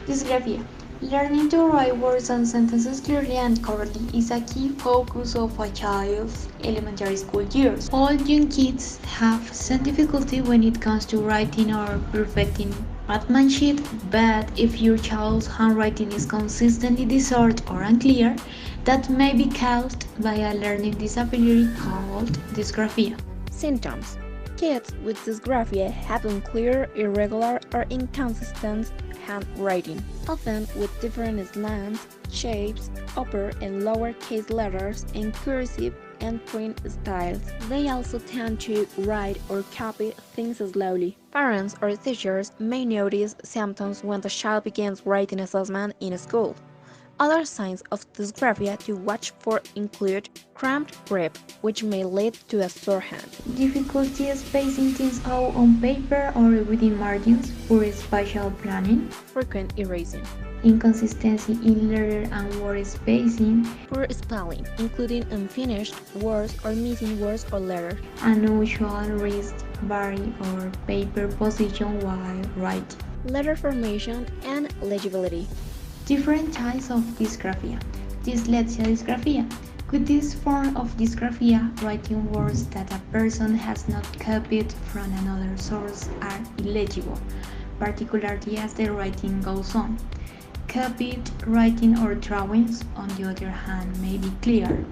Dysgraphia. Learning to write words and sentences clearly and correctly is a key focus of a child's elementary school years. All young kids have some difficulty when it comes to writing or perfecting penmanship, but if your child's handwriting is consistently disordered or unclear, that may be caused by a learning disability called dysgraphia. Symptoms. Kids with dysgraphia have unclear, irregular, or inconsistent handwriting, often with different slants, shapes, upper and lower case letters, and cursive and print styles. They also tend to write or copy things slowly. Parents or teachers may notice symptoms when the child begins writing assessment in school. Other signs of dysgraphia to watch for include cramped grip, which may lead to a sore hand. Difficulty spacing things out on paper or within margins, poor spatial planning, Frequent erasing. inconsistency in letter and word spacing, Poor spelling, including unfinished words or missing words or letters. unusual wrist, body, or paper position while writing. Letter formation and legibility. Different types of dysgraphia. Dyslexia dysgraphia. With this form of dysgraphia, writing words that a person has not copied from another source are illegible, particularly as the writing goes on. Copied writing or drawings, on the other hand, may be clear.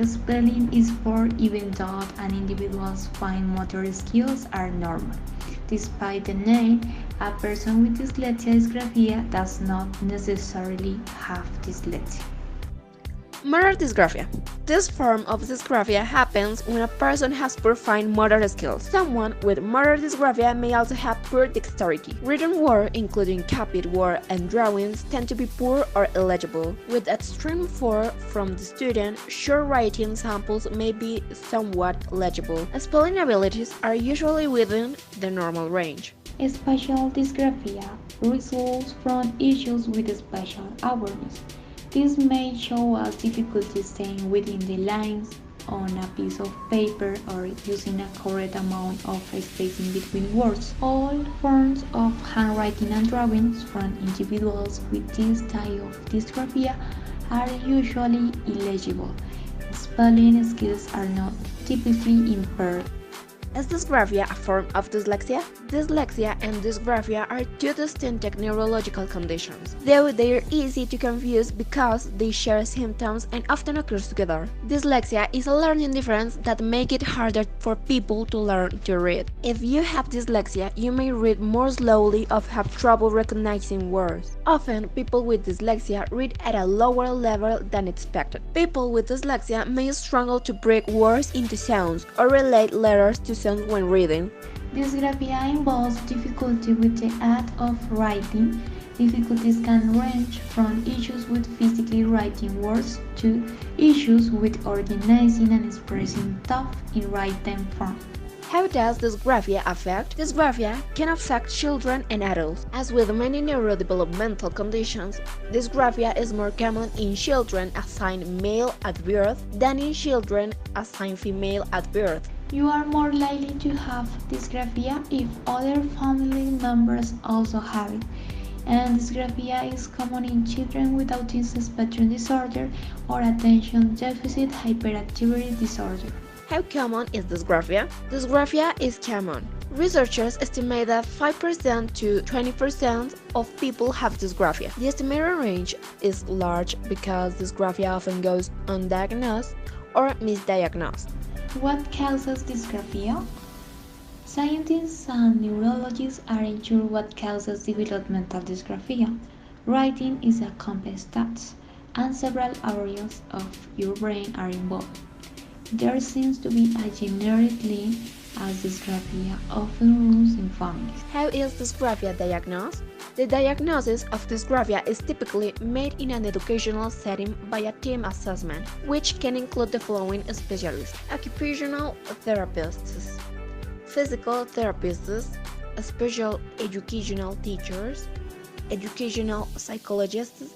Spelling is poor even though an individual's fine motor skills are normal. Despite the name, a person with dyslexia dysgraphia does not necessarily have dyslexia. Motor dysgraphia. This form of dysgraphia happens when a person has poor fine motor skills. Someone with motor dysgraphia may also have poor dexterity. Written words, including copied words and drawings, tend to be poor or illegible. With extreme form from the student, short writing samples may be somewhat legible. Spelling abilities are usually within the normal range. Spatial dysgraphia results from issues with spatial awareness. This may show us difficulty staying within the lines on a piece of paper or using a correct amount of spacing between words. All forms of handwriting and drawings from individuals with this type of dysgraphia are usually illegible. Spelling skills are not typically impaired. Is dysgraphia a form of dyslexia? Dyslexia and dysgraphia are two distinct neurological conditions, though they are easy to confuse because they share symptoms and often occur together. Dyslexia is a learning difference that makes it harder for people to learn to read. If you have dyslexia, you may read more slowly or have trouble recognizing words. Often, people with dyslexia read at a lower level than expected. People with dyslexia may struggle to break words into sounds or relate letters to sounds when reading. Dysgraphia involves difficulty with the act of writing. Difficulties can range from issues with physically writing words to issues with organizing and expressing thought in written form. How does dysgraphia affect? Dysgraphia can affect children and adults. As with many neurodevelopmental conditions, dysgraphia is more common in children assigned male at birth than in children assigned female at birth. You are more likely to have dysgraphia if other family members also have it, and dysgraphia is common in children with autism spectrum disorder or attention deficit hyperactivity disorder. How common is dysgraphia? Dysgraphia is common. Researchers estimate that 5% to 20% of people have dysgraphia. The estimated range is large because dysgraphia often goes undiagnosed or misdiagnosed. What causes dysgraphia? Scientists and neurologists are unsure what causes developmental dysgraphia. Writing is a complex task, and several areas of your brain are involved. There seems to be a generic link as dysgraphia often runs in families. How is dysgraphia diagnosed? The diagnosis of dysgraphia is typically made in an educational setting by a team assessment, which can include the following specialists: occupational therapists, physical therapists, special educational teachers, educational psychologists,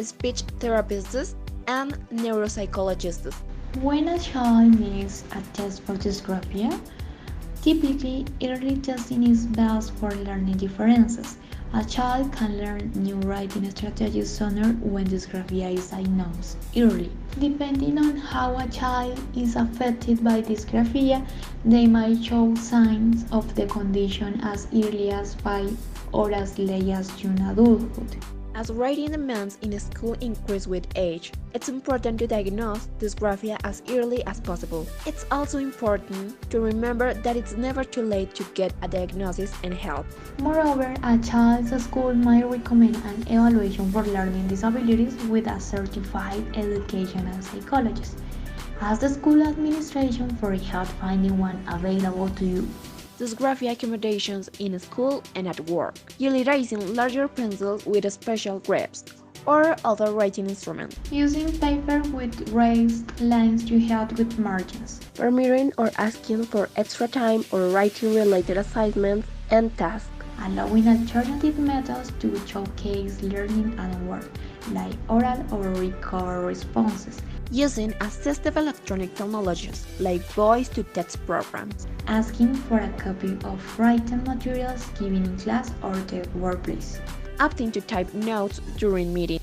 speech therapists, and neuropsychologists. When a child makes a test for dysgraphia, typically early testing is best for learning differences. A child can learn new writing strategies sooner when dysgraphia is diagnosed early. Depending on how a child is affected by dysgraphia, they might show signs of the condition as early as 5 or as late as young adulthood. As writing demands in school increase with age, it's important to diagnose dysgraphia as early as possible. It's also important to remember that it's never too late to get a diagnosis and help. Moreover, a child's school might recommend an evaluation for learning disabilities with a certified educational psychologist. Ask the school administration for help finding one available to you. Dysgraphia accommodations in school and at work, utilizing larger pencils with special grips, or other writing instruments. Using paper with raised lines to help with margins. Permitting or asking for extra time or writing-related assignments and tasks. Allowing alternative methods to showcase learning at work, like oral or record responses. Using assistive electronic technologies like voice-to-text programs. Asking for a copy of written materials given in class or the workplace. Opting to type notes during meetings.